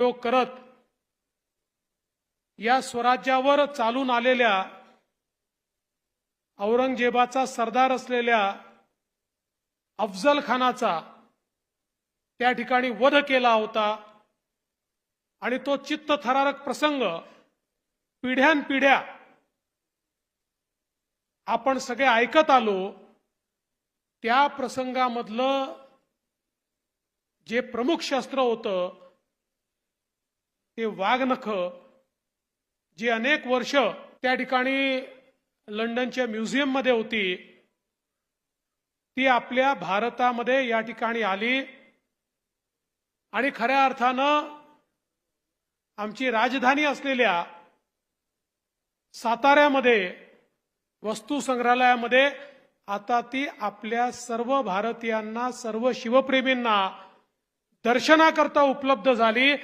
उपयोग करत या स्वराज्यावर चालून आलेल्या औरंगजेबाचा सरदार असलेल्या अफजल खानाचा त्या ठिकाणी वध केला होता आणि तो चित्तथरारक प्रसंग पिढ्यानपिढ्या आपण सगळे ऐकत आलो। त्या प्रसंगामधलं जे प्रमुख शस्त्र होतं ते वाघनख, जी अनेक वर्ष त्या ठिकाणी लंडनच्या म्युझियम मध्ये होती, ती आपल्या भारतामध्ये या ठिकाणी आली आणि खऱ्या अर्थानं आमची राजधानी असलेल्या साताऱ्यामध्ये वस्तू संग्रहालयामध्ये आता ती आपल्या सर्व भारतीयांना, सर्व शिवप्रेमींना दर्शनाकरता उपलब्ध झाली।